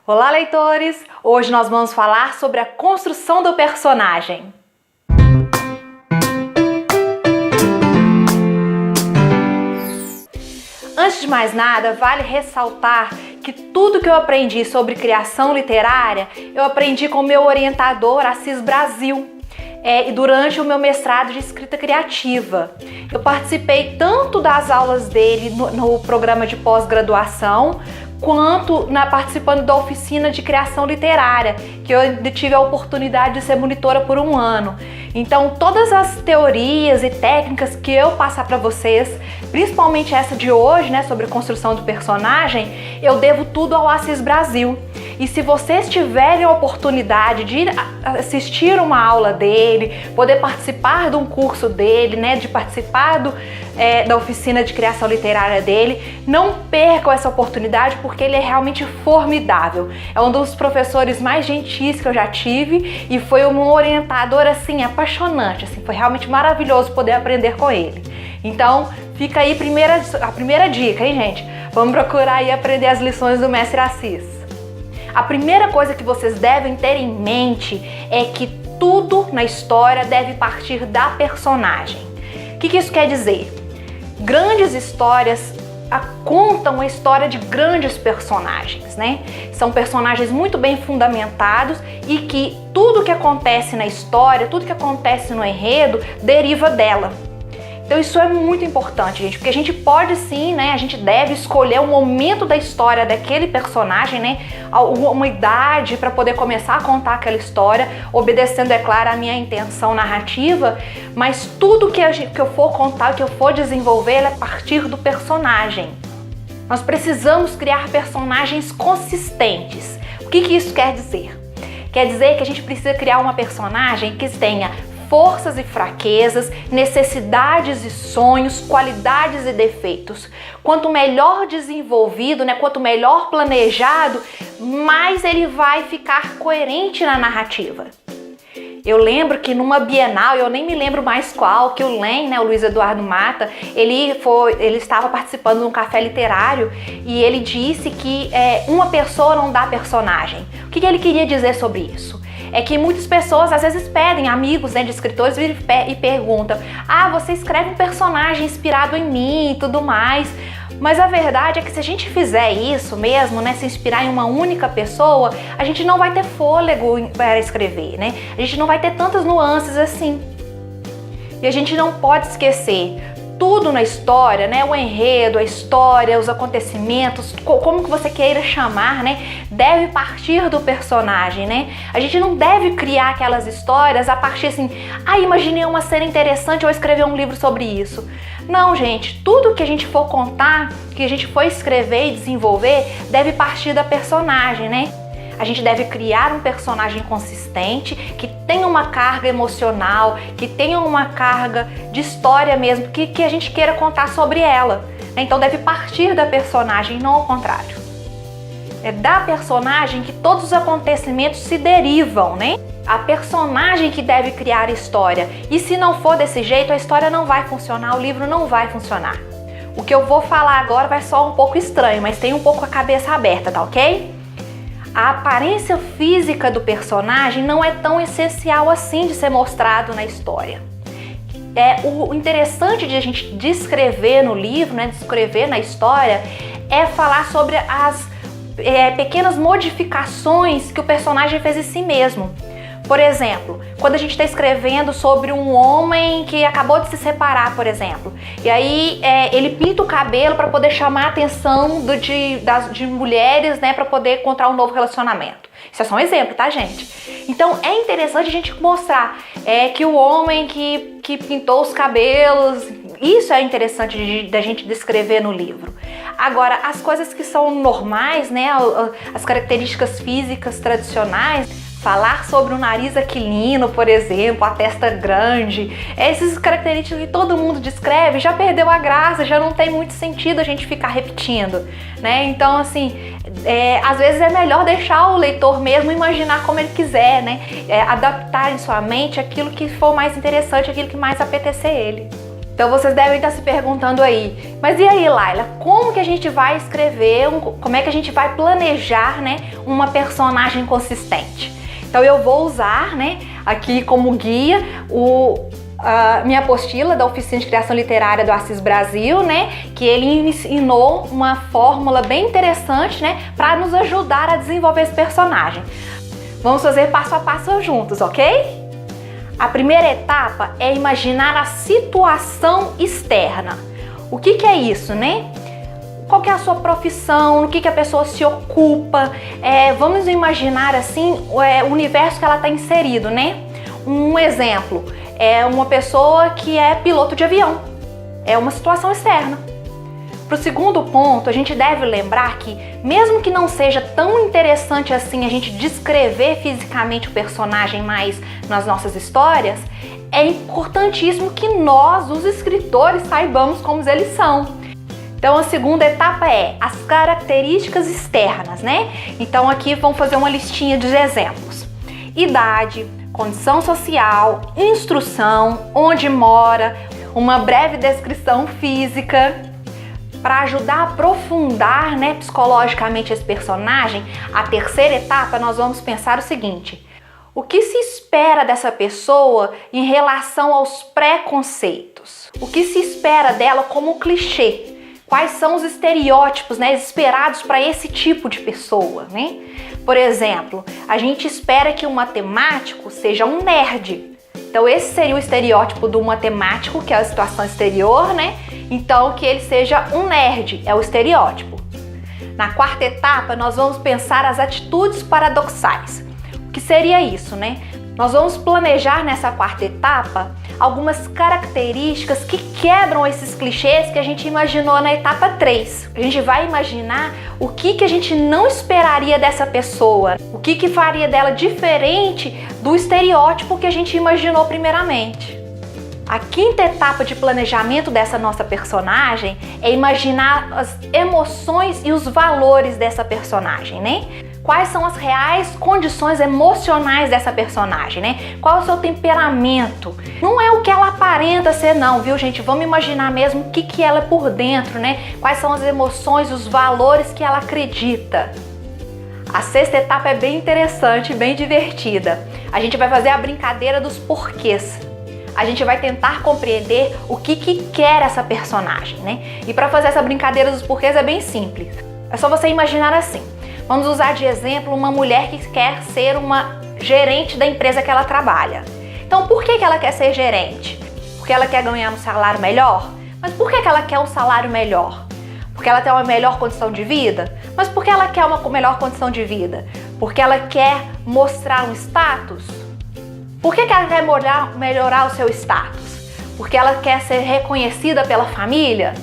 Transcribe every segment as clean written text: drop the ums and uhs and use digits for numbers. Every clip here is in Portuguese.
Olá, leitores! Hoje nós vamos falar sobre a construção do personagem. Antes de mais nada, vale ressaltar que tudo que eu aprendi sobre criação literária, eu aprendi com o meu orientador, Assis Brasil, e durante o meu mestrado de escrita criativa. Eu participei tanto das aulas dele no programa de pós-graduação, quanto participando da oficina de criação literária, que eu tive a oportunidade de ser monitora por um ano. Então, todas as teorias e técnicas que eu passar para vocês, principalmente essa de hoje, né, sobre a construção do personagem, eu devo tudo ao Assis Brasil. E se vocês tiverem a oportunidade de assistir uma aula dele, poder participar de um curso dele, né, de participar da oficina de criação literária dele, não percam essa oportunidade, porque ele é realmente formidável. É um dos professores mais gentis que eu já tive e foi um orientador assim apaixonante, assim, foi realmente maravilhoso poder aprender com ele. Então, fica aí a primeira dica, hein, gente? Vamos procurar aí aprender as lições do mestre Assis. A primeira coisa que vocês devem ter em mente é que tudo na história deve partir da personagem. O que isso quer dizer? Grandes histórias contam a história de grandes personagens, né? São personagens muito bem fundamentados e que tudo que acontece na história, tudo que acontece no enredo, deriva dela. Então isso é muito importante, gente, porque a gente pode sim, né, a gente deve escolher o momento da história daquele personagem, né, uma idade para poder começar a contar aquela história, obedecendo, é claro, a minha intenção narrativa, mas tudo que eu for contar, que eu for desenvolver, é a partir do personagem. Nós precisamos criar personagens consistentes. O que isso quer dizer? Quer dizer que a gente precisa criar uma personagem que tenha forças e fraquezas, necessidades e sonhos, qualidades e defeitos. Quanto melhor desenvolvido, né, quanto melhor planejado, mais ele vai ficar coerente na narrativa. Eu lembro que numa Bienal, eu nem me lembro mais qual, que o Len, né, o Luiz Eduardo Mata, ele estava participando de um café literário e ele disse que uma pessoa não dá personagem. O que ele queria dizer sobre isso? É que muitas pessoas às vezes pedem, amigos, né, de escritores, e perguntam: ah, você escreve um personagem inspirado em mim e tudo mais. Mas a verdade é que se a gente fizer isso mesmo, né, se inspirar em uma única pessoa, a gente não vai ter fôlego para escrever, né? A gente não vai ter tantas nuances assim. E a gente não pode esquecer, tudo na história, né, o enredo, a história, os acontecimentos, como que você queira chamar, né, deve partir do personagem, né? A gente não deve criar aquelas histórias a partir assim, imaginei uma cena interessante, eu vou escrever um livro sobre isso. Não, gente, tudo que a gente for contar, que a gente for escrever e desenvolver, deve partir da personagem, né? A gente deve criar um personagem consistente, que tenha uma carga emocional, que tenha uma carga de história mesmo, que a gente queira contar sobre ela. Então deve partir da personagem, não ao contrário. É da personagem que todos os acontecimentos se derivam, né? A personagem que deve criar a história. E se não for desse jeito, a história não vai funcionar, o livro não vai funcionar. O que eu vou falar agora vai soar um pouco estranho, mas tem um pouco a cabeça aberta, tá ok? A aparência física do personagem não é tão essencial assim de ser mostrado na história. O interessante de a gente descrever no livro, né, descrever na história, é falar sobre as pequenas modificações que o personagem fez em si mesmo. Por exemplo, quando a gente está escrevendo sobre um homem que acabou de se separar, por exemplo, e aí ele pinta o cabelo para poder chamar a atenção de mulheres, né, para poder encontrar um novo relacionamento. Isso é só um exemplo, tá, gente? Então é interessante a gente mostrar que o homem que pintou os cabelos, isso é interessante da gente descrever no livro. Agora, as coisas que são normais, né, as características físicas tradicionais, falar sobre o nariz aquilino, por exemplo, a testa grande, essas características que todo mundo descreve, já perdeu a graça, já não tem muito sentido a gente ficar repetindo, né? Então, assim, às vezes é melhor deixar o leitor mesmo imaginar como ele quiser, né? Adaptar em sua mente aquilo que for mais interessante, aquilo que mais apetecer ele. Então vocês devem estar se perguntando aí, mas e aí, Laila, como que a gente vai escrever, como é que a gente vai planejar, né, uma personagem consistente? Então eu vou usar, né, aqui como guia a minha apostila da Oficina de Criação Literária do Assis Brasil, né, que ele ensinou uma fórmula bem interessante, né, para nos ajudar a desenvolver esse personagem. Vamos fazer passo a passo juntos, ok? A primeira etapa é imaginar a situação externa. O que é isso, né? Qual que é a sua profissão, no que a pessoa se ocupa, vamos imaginar assim o universo que ela está inserido, né? Um exemplo, é uma pessoa que é piloto de avião, é uma situação externa. Para o segundo ponto, a gente deve lembrar que, mesmo que não seja tão interessante assim a gente descrever fisicamente o personagem mais nas nossas histórias, é importantíssimo que nós, os escritores, saibamos como eles são. Então a segunda etapa é as características externas, né? Então aqui vamos fazer uma listinha de exemplos. Idade, condição social, instrução, onde mora, uma breve descrição física. Para ajudar a aprofundar, né, psicologicamente esse personagem, a terceira etapa nós vamos pensar o seguinte: o que se espera dessa pessoa em relação aos preconceitos? O que se espera dela como clichê? Quais são os estereótipos, né, esperados para esse tipo de pessoa, né? Por exemplo, a gente espera que um matemático seja um nerd. Então esse seria o estereótipo do matemático, que é a situação exterior, né? Então que ele seja um nerd, é o estereótipo. Na quarta etapa, nós vamos pensar as atitudes paradoxais. O que seria isso, né? Nós vamos planejar nessa quarta etapa algumas características que quebram esses clichês que a gente imaginou na etapa 3. A gente vai imaginar o que a gente não esperaria dessa pessoa, o que faria dela diferente do estereótipo que a gente imaginou primeiramente. A quinta etapa de planejamento dessa nossa personagem é imaginar as emoções e os valores dessa personagem, né? Quais são as reais condições emocionais dessa personagem, né? Qual é o seu temperamento? Não é o que ela aparenta ser não, viu, gente? Vamos imaginar mesmo o que ela é por dentro, né? Quais são as emoções, os valores que ela acredita. A sexta etapa é bem interessante, bem divertida. A gente vai fazer a brincadeira dos porquês. A gente vai tentar compreender o que quer essa personagem, né? E para fazer essa brincadeira dos porquês é bem simples. É só você imaginar assim. Vamos usar de exemplo uma mulher que quer ser uma gerente da empresa que ela trabalha. Então, por que ela quer ser gerente? Porque ela quer ganhar um salário melhor? Mas por que ela quer um salário melhor? Porque ela tem uma melhor condição de vida? Mas por que ela quer uma melhor condição de vida? Porque ela quer mostrar um status? Por que ela quer melhorar o seu status? Porque ela quer ser reconhecida pela família?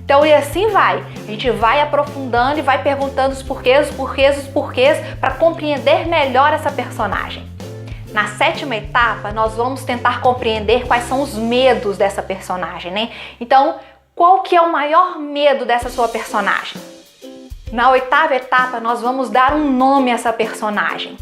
Então, e assim vai. A gente vai aprofundando e vai perguntando os porquês para compreender melhor essa personagem. Na sétima etapa, nós vamos tentar compreender quais são os medos dessa personagem, né? Então, qual que é o maior medo dessa sua personagem? Na oitava etapa, nós vamos dar um nome a essa personagem.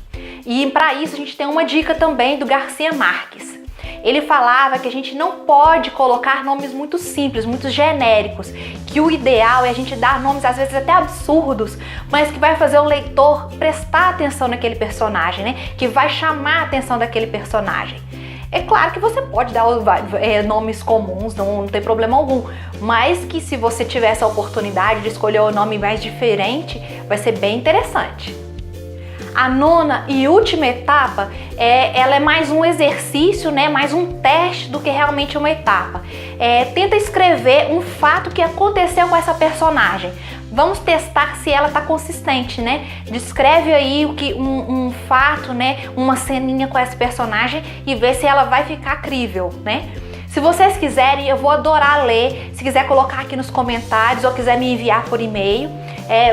E para isso a gente tem uma dica também do Garcia Marques. Ele falava que a gente não pode colocar nomes muito simples, muito genéricos, que o ideal é a gente dar nomes às vezes até absurdos, mas que vai fazer o leitor prestar atenção naquele personagem, né? Que vai chamar a atenção daquele personagem. É claro que você pode dar nomes comuns, não tem problema algum, mas que se você tiver essa oportunidade de escolher o nome mais diferente, vai ser bem interessante. A nona e última etapa, ela é mais um exercício, né? Mais um teste do que realmente uma etapa. Tenta escrever um fato que aconteceu com essa personagem. Vamos testar se ela está consistente, né? Descreve aí um fato, né? Uma ceninha com essa personagem e vê se ela vai ficar crível, né? Se vocês quiserem, eu vou adorar ler. Se quiser colocar aqui nos comentários ou quiser me enviar por e-mail,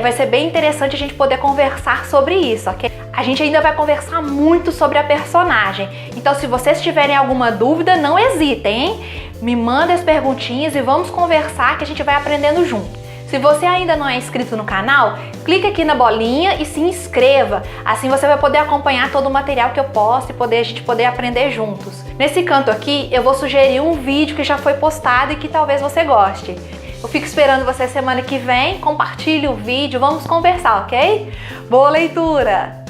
vai ser bem interessante a gente poder conversar sobre isso, ok? A gente ainda vai conversar muito sobre a personagem. Então, se vocês tiverem alguma dúvida, não hesitem, hein? Me mandem as perguntinhas e vamos conversar que a gente vai aprendendo junto. Se você ainda não é inscrito no canal, clica aqui na bolinha e se inscreva. Assim você vai poder acompanhar todo o material que eu posto e a gente poder aprender juntos. Nesse canto aqui, eu vou sugerir um vídeo que já foi postado e que talvez você goste. Eu fico esperando você semana que vem, compartilhe o vídeo, vamos conversar, ok? Boa leitura!